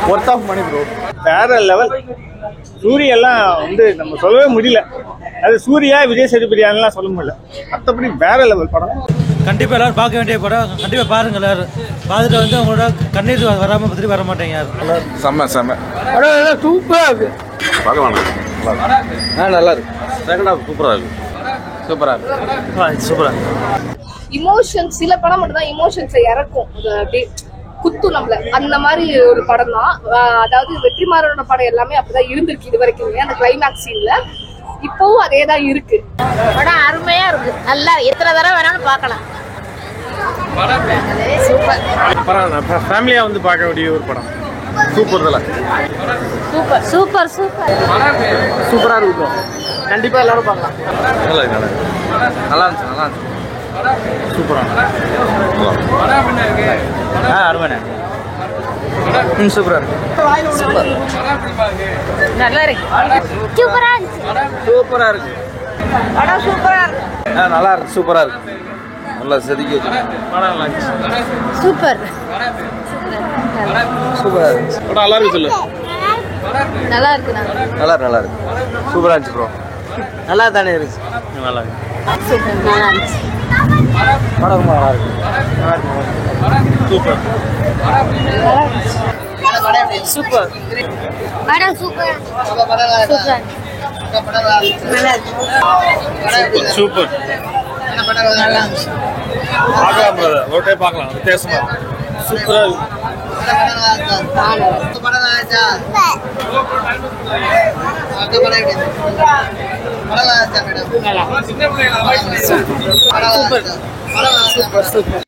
Worth of money bro. வேற level. சூரியெல்லாம் வந்து நம்ம சொல்லவே முடியல. அது சூர்யா விஜய் சேதுபதியானலாம் சொல்ல முடியல. மற்றபடி வேற லெவல் படம். கண்டிப்பாக எல்லாரும் பார்க்க வேண்டிய படம். கண்டிப்பாக பாருங்க எல்லாரும். பார்த்துட்டு வந்து அவங்களோட கண்ணீர் வராமல் திருப்பி வர மாட்டேங்க யாரும். செம்ம படம் சூப்பராக இருக்கு. பார்க்கலாம். நல்லா இருக்கு. செகண்ட் ஹாஃப் சூப்பராக இருக்கு. சூப்பராக இருக்கு. இமோஷன்ஸ் சில படம் மட்டும் தான் இமோஷன்ஸை இறக்கும். அப்படியே குத்து நம்மள அந்த மாதிரி ஒரு படம் தான். அதாவது வெற்றிமாறனோட படம் எல்லாமே அப்படிதான் இருந்திருக்கு இது வரைக்கும். அந்த கிளைமேக்ஸ் சீன்ல இப்பவும் அதே தான் இருக்கு. படம் அருமையா இருக்கு. நல்லா எத்தனை தடவை வேணாலும் பார்க்கலாம். சூப்பர். ஃபேமிலியா வந்து பார்க்க வேண்டிய ஒரு படம். சூப்பர் தல. சூப்பர் சூப்பர் சூப்பர் சூப்பரா இருக்கும். கண்டிப்பா எல்லாரும் பார்க்கலாம். நல்லா இருந்துச்சு. சூப்பரா அருமையா சூப்பரா இருக்கு. நல்லா இருக்கு. சூப்பரா இருக்கு. படம் சூப்பரா இருக்கு. நல்லா இருக்கு. சூப்பரா இருக்கு. நல்லா செதுக்கி வச்சு படம் நல்லா இருந்துச்சு. சூப்பர் சூப்பரா இருக்கு. படம் நல்லா இருக்கு. சொல்லு. நல்லா இருக்கு. நல்லா இருக்கு. சூப்பரா இருந்துச்சு ப்ரோ. நல்லா தானே இருக்கு. நல்லா இருக்கு. நல்லா இருந்துச்சு. படம் ரொம்ப நல்லா இருக்கு. சூப்பர். சூப்பர். படம் சூப்பர். சூப்பர். பார்க்கலாம். ரோட்டே பார்க்கலாம். வித்தியாசமா சூப்பரா இருக்கு. சூப்பர்.